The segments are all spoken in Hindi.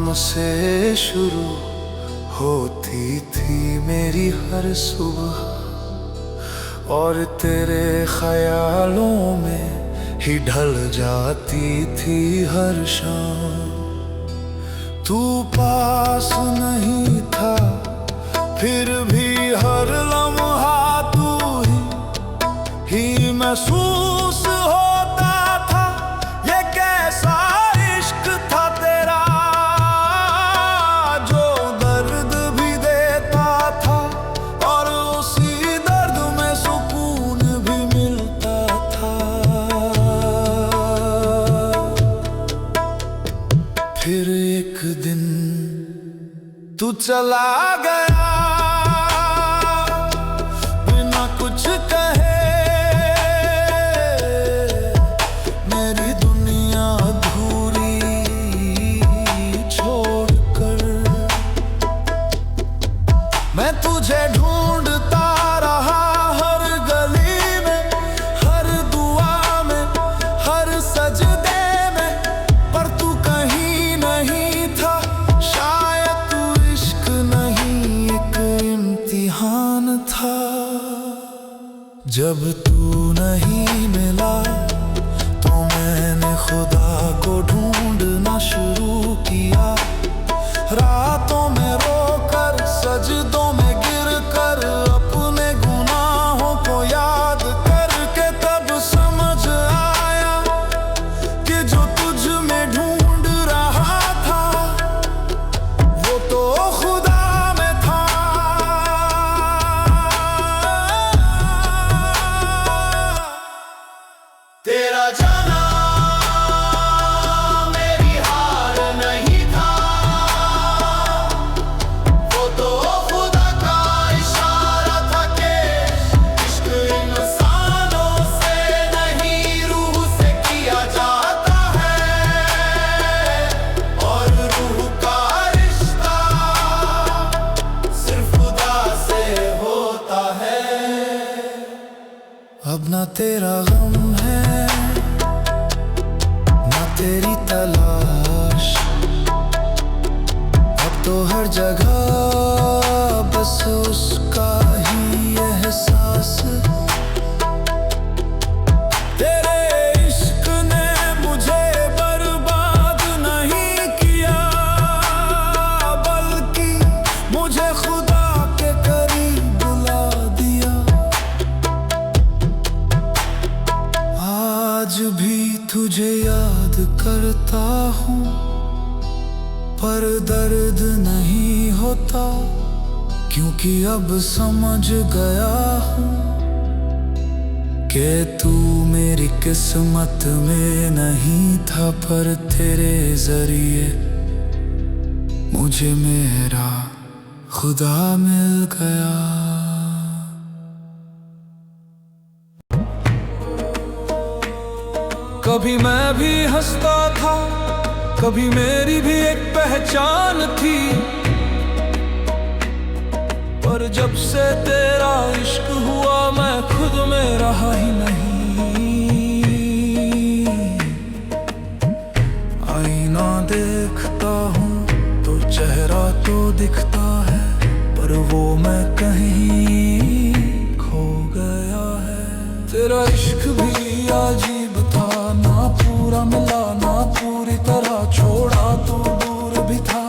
नाम से शुरू होती थी मेरी हर सुबह, और तेरे ख्यालों में ही ढल जाती थी हर शाम। तू पास नहीं था फिर भी हर लम्हा तू ही महसूस होता था। ये कैसा इश्क था तेरा जो दर्द भी देता था, और उसी दर्द में सुकून भी मिलता था। फिर एक दिन तू चला गया बिना कुछ कहे, मेरी दुनिया अधूरी छोड़कर। मैं तुझे ढूंढता रहा हर गली में, हर दुआ में, हर सजदे में, पर तू कहीं नहीं था। शायद तू इश्क नहीं एक इम्तिहान था। जब तू नहीं मिला तो मैंने खुदा को ढूंढना शुरू किया। रातों में रोकर, सजदों में गिरकर, अपने गुनाहों को याद करके तब समझ आया कि जो तुझ में ढूंढ रहा था वो तो खुदा में था। तेरा जाना मेरी हार नहीं था, वो तो खुदा का इशारा था कि इश्क इंसानों से नहीं रूह से किया जाता है, और रूह का रिश्ता सिर्फ खुदा से होता है। अब ना तेरा गम है ना तेरी तलाश, अब तो हर जगह बस उसका ही एहसास। तेरे इश्क ने मुझे बर्बाद नहीं किया, बल्कि मुझे खुदा के करीब बुला दिया। आज भी तुझे याद करता हूँ, पर दर्द नहीं होता, क्योंकि अब समझ गया हूँ कि तू मेरी किस्मत में नहीं था, पर तेरे जरिए मुझे मेरा खुदा मिल गया। कभी मैं भी हंसता था, कभी मेरी भी एक पहचान थी, पर जब से तेरा इश्क हुआ मैं खुद में रहा ही नहीं। आईना देखता हूँ तो चेहरा तो दिखता है, पर वो मैं कहीं खो गया है। तेरा इश्क भी अजीब था, ना पूरा मिला ना पूरी तरह छोड़ा, तू दूर भी था,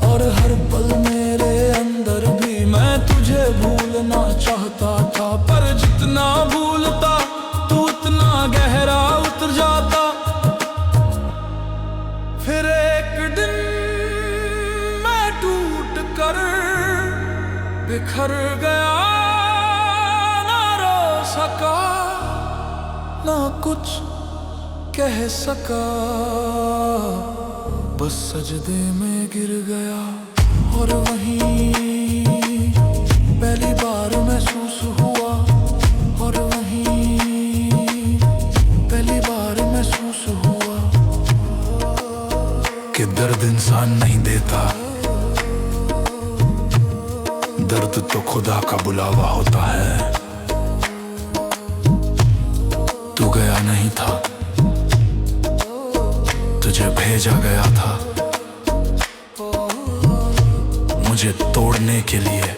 और हर पल मेरे अंदर भी मैं तुझे भूलना चाहता था। पर जितना भूलता तू उतना गहरा उतर जाता। फिर एक दिन मैं टूट कर बिखर गया, ना रो सका ना कुछ कह सका, बस सजदे में गिर गया। और वहीं पहली बार महसूस हुआ, और वहीं पहली बार महसूस हुआ कि दर्द इंसान नहीं देता, दर्द तो खुदा का बुलावा होता है। तू गया नहीं था, तुझे भेजा गया था, मुझे तोड़ने के लिए,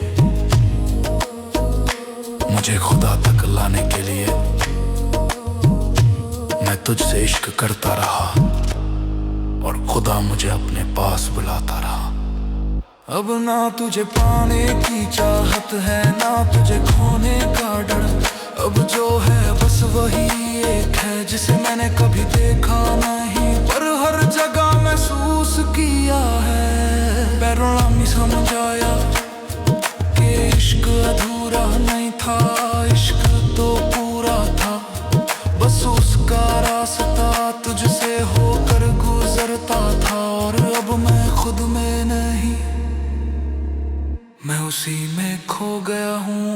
मुझे खुदा तक लाने के लिए। मैं तुझसे इश्क करता रहा और खुदा मुझे अपने पास बुलाता रहा। अब ना तुझे पाने की चाहत है, ना तुझे खोने का डर। अब जो है बस वही एक है जिसे मैंने कभी देखा नहीं, पर हर जगह महसूस किया है। पैरों में समझ आया कि इश्क अधूरा नहीं था, इश्क तो पूरा था। बस उसका रास्ता तुझसे होकर गुजरता था, और अब मैं खुद में नहीं, मैं उसी में खो गया हूँ।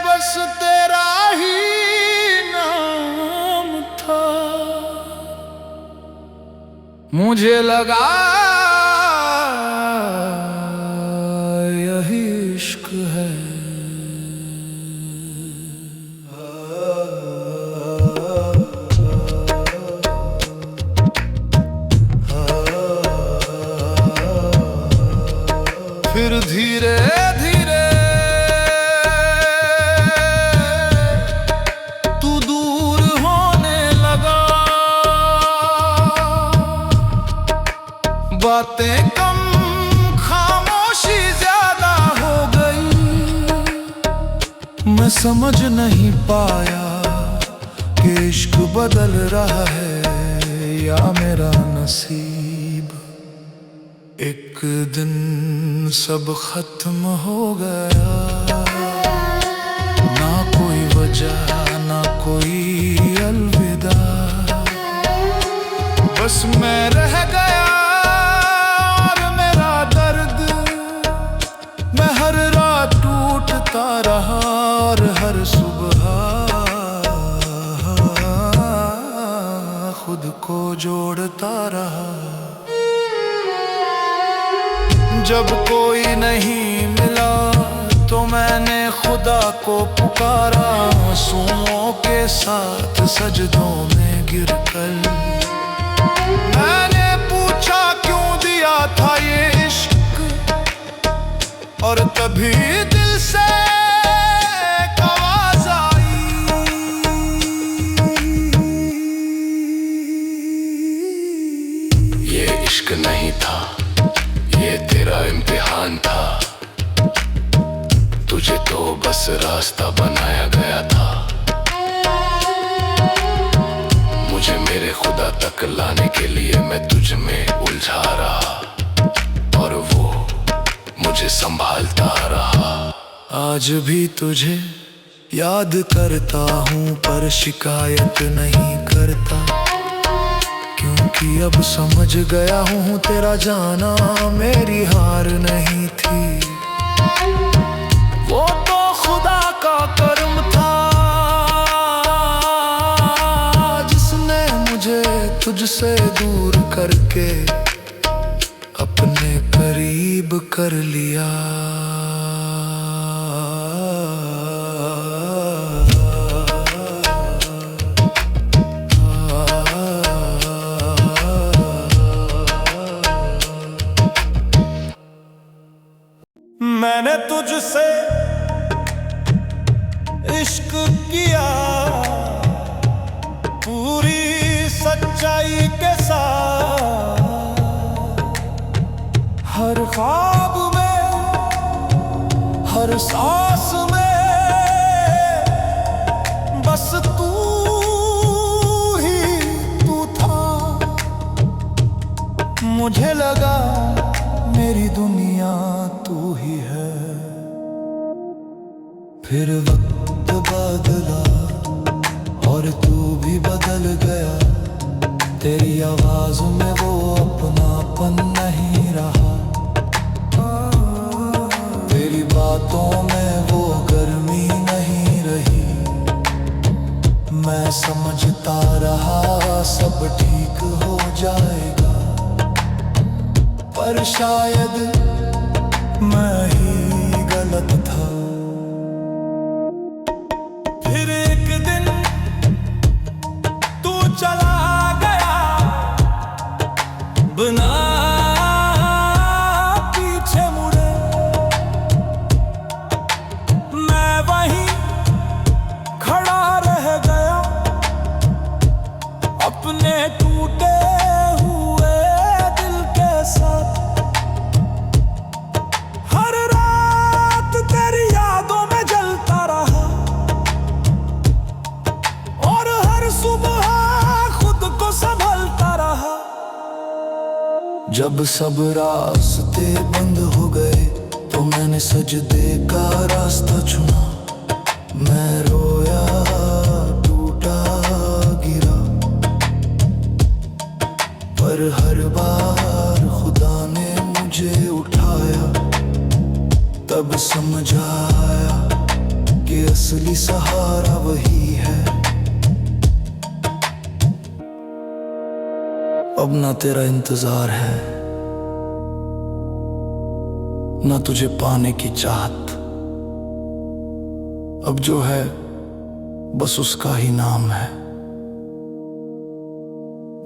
बस तेरा ही नाम था, मुझे लगा यही इश्क है। फिर धीरे धीरे तू दूर होने लगा, बातें कम खामोशी ज्यादा हो गई। मैं समझ नहीं पाया कि इश्क बदल रहा है या मेरा नसीब। एक दिन सब खत्म हो गया, ना कोई वजह ना कोई अलविदा। बस मैं रह गया और मेरा दर्द, मैं हर रात टूटता रहा और हर सुबह खुद को जोड़ता रहा। जब कोई नहीं मिला तो मैंने खुदा को पुकारा, आंसुओं के साथ सजदों में गिरकर। मैंने पूछा क्यों दिया था ये इश्क, और तभी दिल से एक आवाज आई, ये इश्क नहीं था, ये तेरा इम्तिहान था। तुझे तो बस रास्ता बनाया गया था, मुझे मेरे खुदा तक लाने के लिए मैं तुझ में उलझा रहा, और वो मुझे संभालता रहा। आज भी तुझे याद करता हूँ पर शिकायत नहीं करता, क्योंकि अब समझ गया हूँ तेरा जाना मेरी हार नहीं थी। वो तो खुदा का कर्म था जिसने मुझे तुझसे दूर करके अपने करीब कर लिया। मैंने तुझसे इश्क किया पूरी सच्चाई के साथ, हर ख्वाब में हर सांस में बस तू ही तू था। मुझे लगा मेरी दुनिया तू ही है। फिर वक्त बदला और तू भी बदल गया, तेरी आवाज में वो अपनापन नहीं रहा, तेरी बातों में वो गर्मी नहीं रही। मैं समझता रहा सब ठीक हो जाएगा, पर शायद मैं ही गलत था। फिर एक दिन तू चला गया बिना पीछे मुड़े। मैं वहीं खड़ा रह गया अपने टूटे हुए दिल के साथ। हर रात तेरी यादों में जलता रहा और हर सुबह खुद को संभलता रहा। जब सब रास्ते बंद हो गए तो मैंने सजदे का रास्ता चुना। मैं रोया, टूटा, गिरा, पर हर बार खुदा ने मुझे उठाया। तब समझ आया कि असली सहारा वही है। अब ना तेरा इंतजार है, ना तुझे पाने की चाहत। अब जो है बस उसका ही नाम है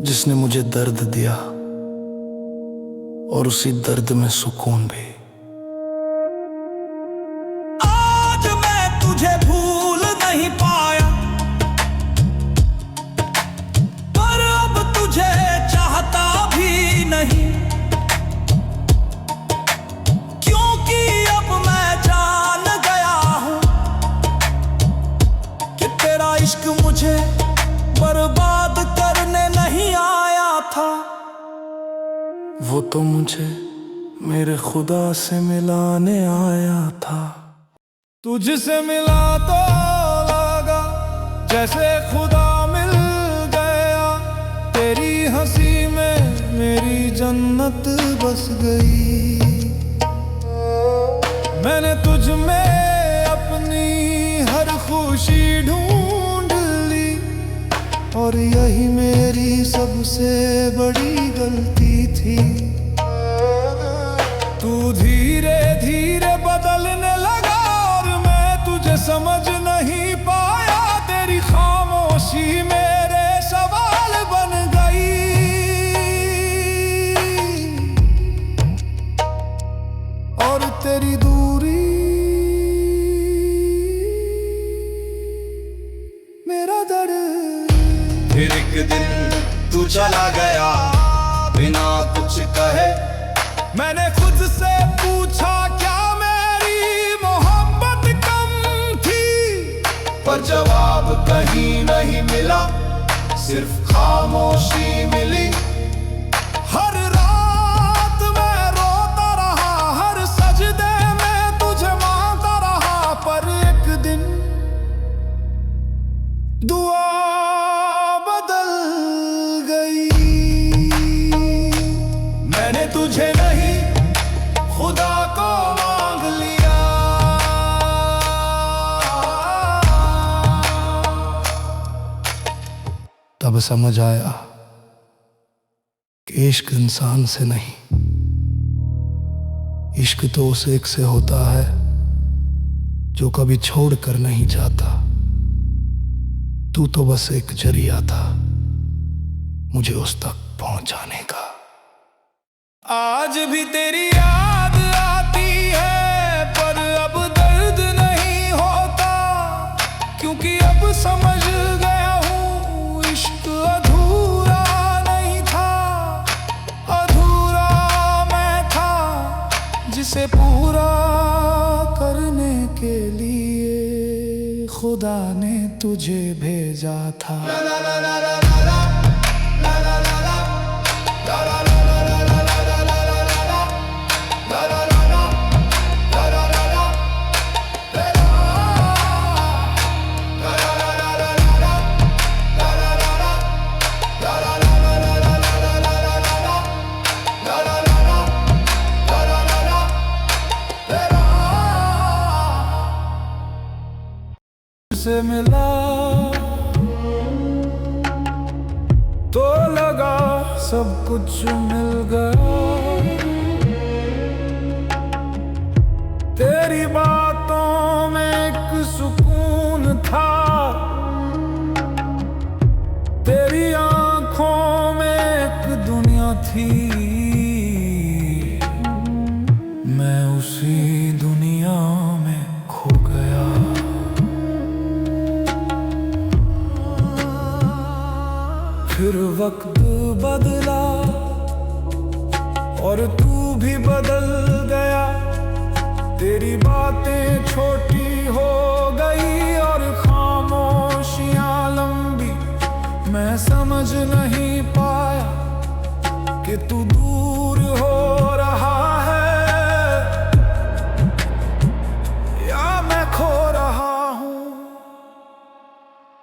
जिसने मुझे दर्द दिया और उसी दर्द में सुकून भी। आज मैं तुझे भूल नहीं पाया, पर अब तुझे चाहता भी नहीं। क्योंकि अब मैं जान गया हूं कि तेरा इश्क मुझे बर्बाद करने नहीं आया था। वो तो मुझे मेरे खुदा से मिलाने आया था। तुझसे मिला तो लगा जैसे खुदा मिल गया। तेरी हंसी में मेरी जन्नत बस गई। मैंने तुझ में अपनी हर खुशी ढूंढ ली और यही मेरी सबसे बड़ी गलती थी। तू धीरे धीरे बदलने लगा और मैं तुझे समझ नहीं पाया। तेरी खामोशी मेरे सवाल बन गई और तेरी दूरी मेरा दर्द। फिर एक दिन तू चला गया बिना कुछ कहे। मैंने खुद से पूछा क्या मेरी मोहब्बत कम थी, पर जवाब कहीं नहीं मिला, सिर्फ खामोशी मिली। हर रात मैं रोता रहा, हर सजदे में तुझे मांगता रहा, पर एक दिन दुआ बदल गई। मैंने तुझे नहीं खुदा को मांग लिया। तब समझ आया कि इश्क इंसान से नहीं, इश्क तो उस एक से होता है जो कभी छोड़ कर नहीं जाता। तू तो बस एक जरिया था मुझे उस तक पहुंचाने का। आज भी तेरी याद आती है पर अब दर्द नहीं होता, क्योंकि अब समझ गया हूँ इश्क अधूरा नहीं था। अधूरा मैं था जिसे पूरा करने के लिए खुदा ने तुझे भेजा था। से मिला तो लगा सब कुछ मिल गया। बातों में एक सुकून था, तेरी आंखों में एक दुनिया थी। मैं उसी दुनिया में खो गया। फिर वक्त बदला और तू भी बदल गया। तेरी बातें छोटी हो गई और खामोशियां लंबी। मैं समझ नहीं पाया कि तू दूर हो रहा है या मैं खो रहा हूँ।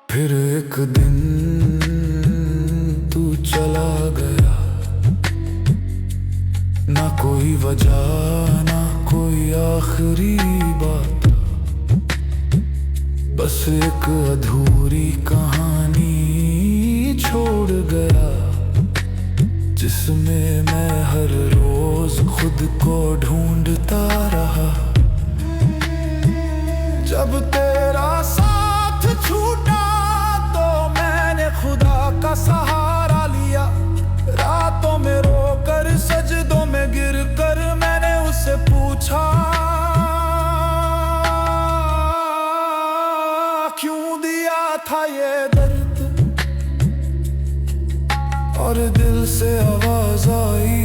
फिर एक दिन तू चला गया, ना कोई वजह ना कोई आखिरी बात, बस एक अधूरी कहानी छोड़ गया, जिसमें मैं हर रोज खुद को ढूंढता रहा। जब तेरा साथ छूटा तो मैंने खुदा का सहारा लिया। रातों में रोकर सजदों में गिर कर मैंने उससे पूछा, क्यों दिया था ये दर्द? और दिल से आवाज आई,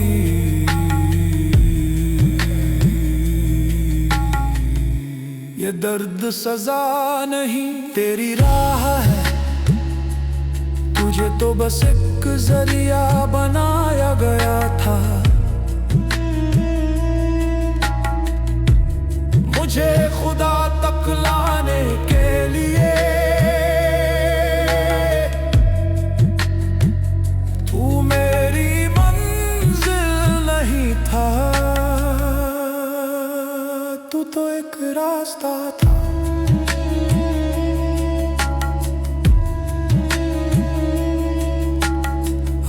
ये दर्द सजा नहीं तेरी राह है। तुझे तो बस एक जरिया बनाया गया था। मुझे खुदा तक लाने के लिए तू मेरी मंजिल नहीं था, तू तो एक रास्ता था।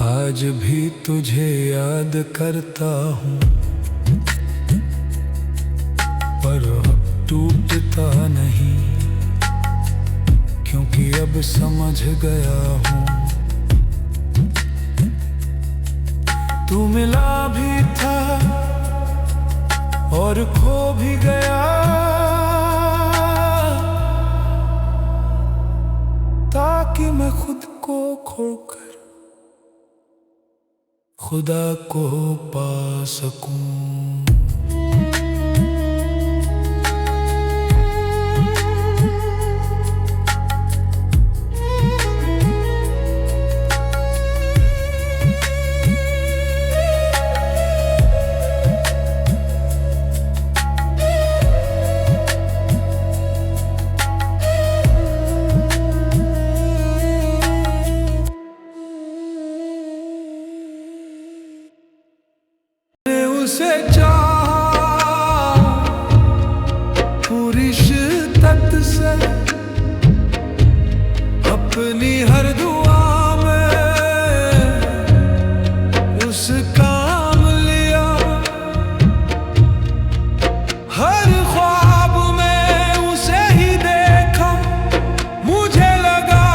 आज भी तुझे याद करता हूँ, पर अब टूटता नहीं, क्योंकि अब समझ गया हूँ तू मिला भी था और खो भी गया। ताकि मैं खुद को खोकर खुदा को पा सकूं। उसे चाहा पूरी शिद्दत से, अपनी हर दुआ में उसका नाम लिया। हर ख्वाब में उसे ही देखा, मुझे लगा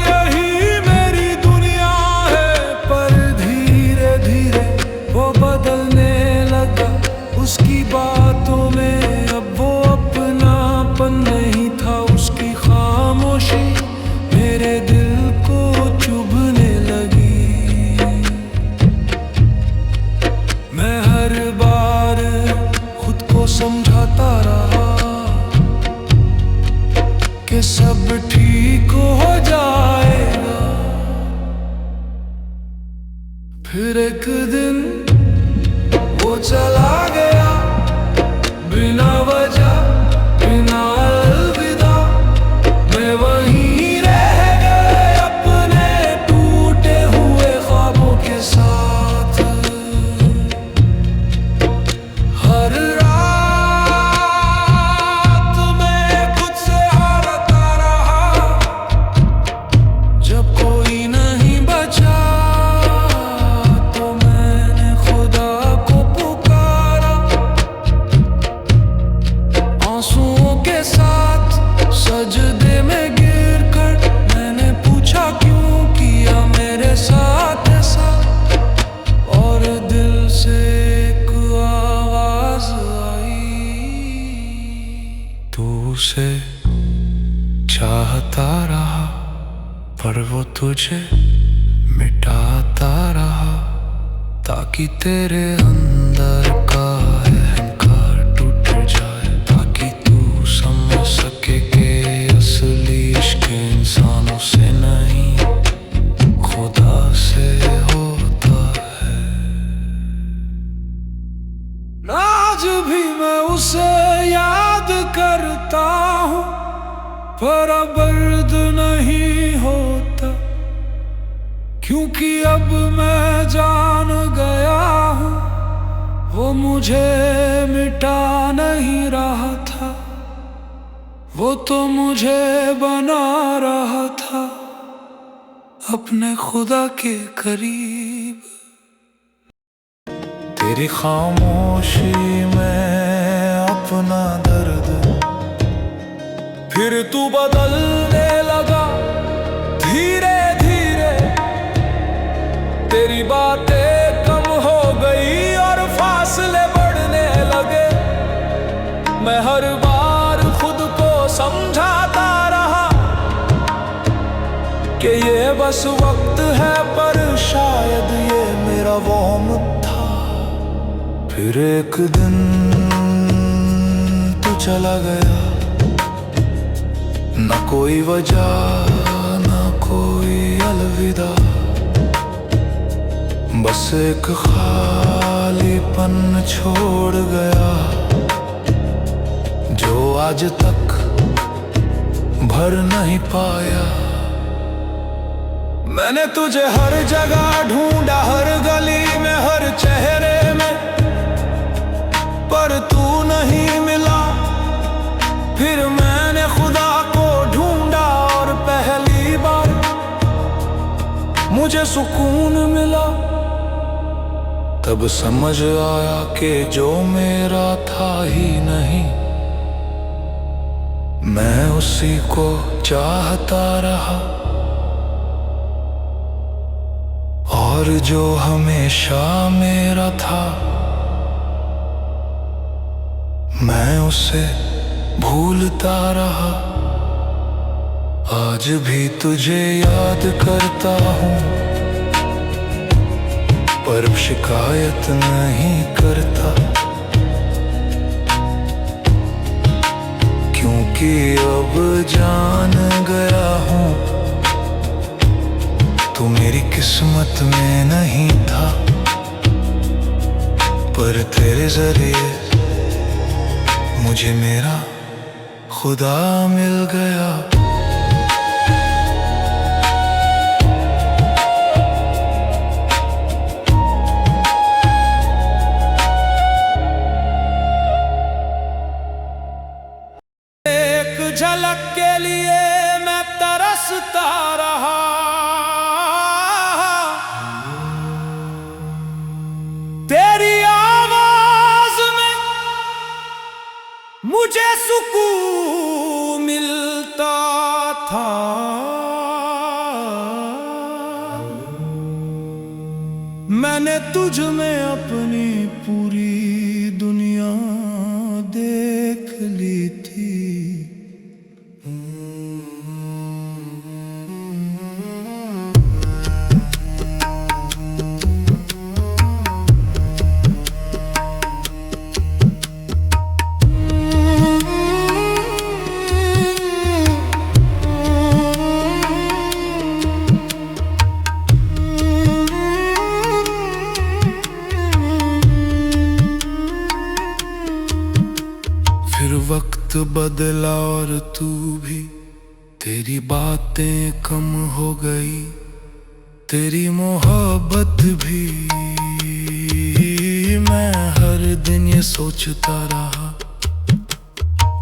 यही मेरी दुनिया है। पर धीरे धीरे वो बदलने उसकी बातों में अब वो अपनापन नहीं था। उसकी खामोशी मेरे दिल को चुभने लगी। मैं हर बार खुद को समझाता रहा कि सब ठीक हो जाएगा। फिर एक दिन वो चला गया बिना वजह बिना अलविदा। मैं वहीं रह गए अपने टूटे हुए ख्वाबों के साथ। हर रात मैं खुद से हारता रहा। जब कोई नहीं बचा तो मैंने खुदा को पुकारा। तुझे मिटाता रहा, ताकि तेरे अंदर का अहंकार टूट जाए, ताकि तू समझ सके कि असली इश्क इंसानों से नहीं खुदा से होता है। आज भी मैं उसे याद करता हूँ, पर अब दर्द नहीं होता, क्योंकि अब मैं जान गया हूँ वो मुझे मिटा नहीं रहा था, वो तो मुझे बना रहा था अपने खुदा के करीब। तेरी खामोशी में अपना दर्द फिर तू बदलने लगा धीरे धीरे, तेरी बातें कम हो गई और फासले बढ़ने लगे। मैं हर बार खुद को समझाता रहा कि ये बस वक्त है, पर शायद ये मेरा वहम था। फिर एक दिन तू चला गया, न कोई वजह न कोई अलविदा, बस एक खालीपन छोड़ गया जो आज तक भर नहीं पाया। मैंने तुझे हर जगह ढूंढा, हर गली में हर चेहरे में, पर तू नहीं मिला। फिर मैंने खुदा को ढूंढा और पहली बार मुझे सुकून मिला। तब समझ आया कि जो मेरा था ही नहीं, मैं उसी को चाहता रहा, और जो हमेशा मेरा था मैं उसे भूलता रहा। आज भी तुझे याद करता हूँ, पर शिकायत नहीं करता, क्योंकि अब जान गया हूँ तू मेरी किस्मत में नहीं था, पर तेरे जरिए मुझे मेरा खुदा मिल गया। झलक के लिए मैं तरसता रहा, तेरी आवाज में मुझे सुकून मिलता था। मैंने तुझ में अपनी पूरी दुनिया देख ली थी। फिर वक्त बदला और तू भी, तेरी बातें कम हो गई, तेरी मोहब्बत भी। मैं हर दिन ये सोचता रहा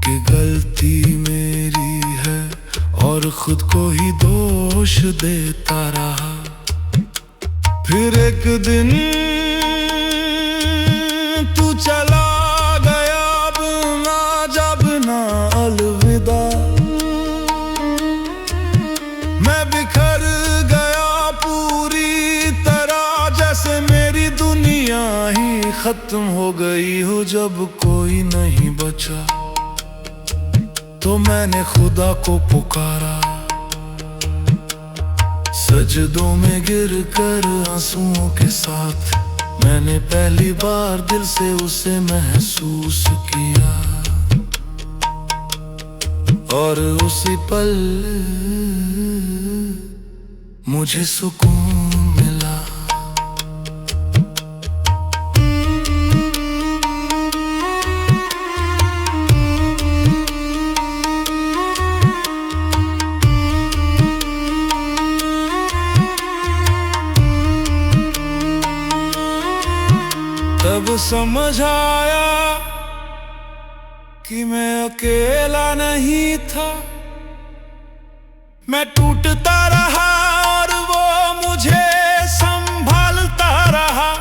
कि गलती मेरी है, और खुद को ही दोष देता रहा। फिर एक दिन तू चला गया, अब ना जब ना अलविदा। मैं बिखर गया पूरी तरह, जैसे मेरी दुनिया ही खत्म हो गई हो। जब कोई नहीं बचा तो मैंने खुदा को पुकारा, सजदों में गिर कर आंसुओं के साथ मैंने पहली बार दिल से उसे महसूस किया, और उसी पल मुझे सुकून मिला। तब समझ आया कि मैं अकेला नहीं था, मैं टूटता रहा और वो मुझे संभालता रहा।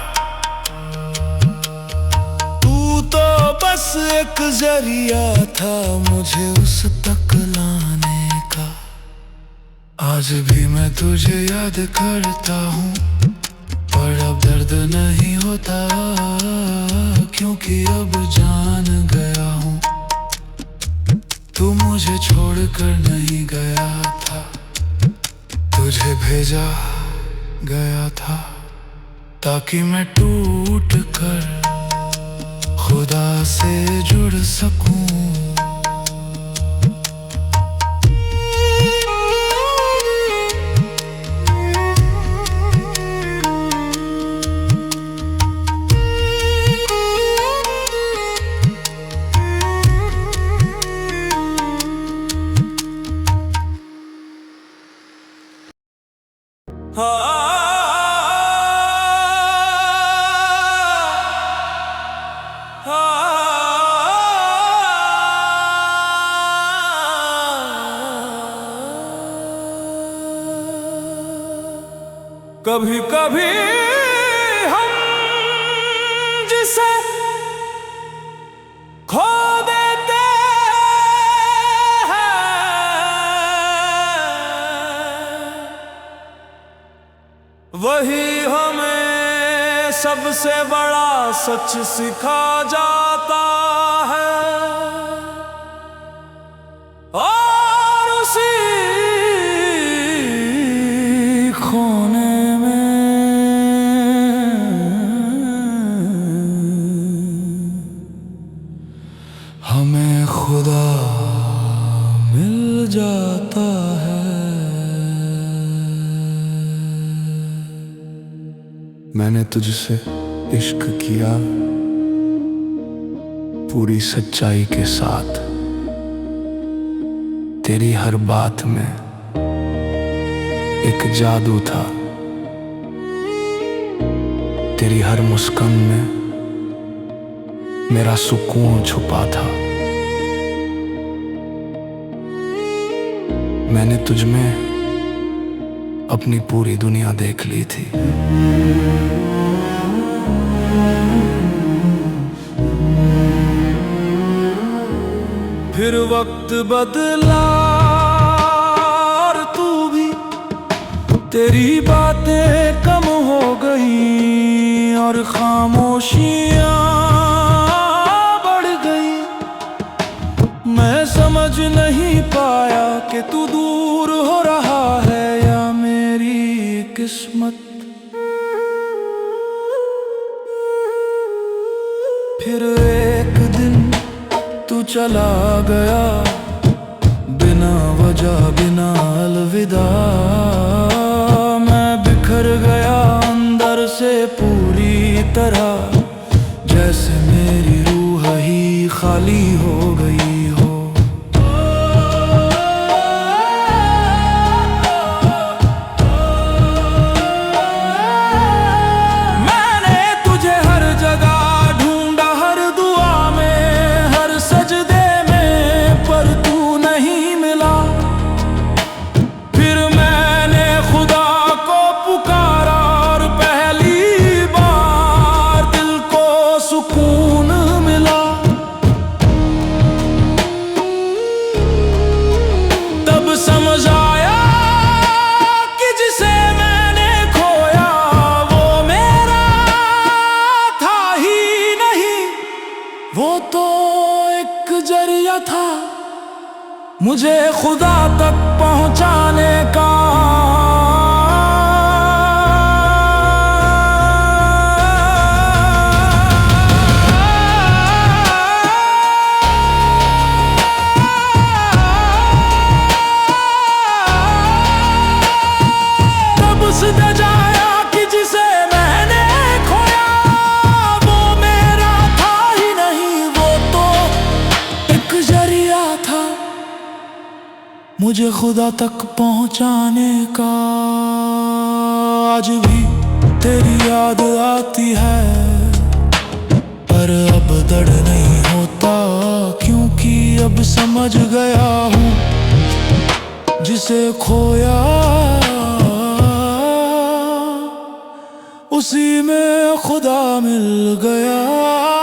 तू तो बस एक जरिया था मुझे उस तक लाने का। आज भी मैं तुझे याद करता हूँ, पर अब दर्द नहीं होता, क्योंकि अब जान गया हूँ तू मुझे छोड़कर नहीं गया था, तुझे भेजा गया था ताकि मैं टूट कर खुदा से जुड़ सकूं। कभी कभी हम जिसे खो देते हैं, वही हमें सबसे बड़ा सच सिखा जाता है। और उसी खोने हमें खुदा मिल जाता है। मैंने तुझसे इश्क किया पूरी सच्चाई के साथ, तेरी हर बात में एक जादू था, तेरी हर मुस्कान में मेरा सुकून छुपा था। मैंने तुझ में अपनी पूरी दुनिया देख ली थी। फिर वक्त बदला और तू भी, तेरी बातें कम हो गई और खामोशियां समझ नहीं पाया कि तू दूर हो रहा है या मेरी किस्मत। फिर एक दिन तू चला गया बिना वजह, बिना अलविदा। मैं बिखर गया अंदर से पूरी तरह, जैसे मेरी रूह ही खाली हो गई हो। मुझे खुदा तक पहुंचाने का। मुझे खुदा तक पहुंचाने का। आज भी तेरी याद आती है, पर अब दर्द नहीं होता, क्योंकि अब समझ गया हूँ जिसे खोया उसी में खुदा मिल गया।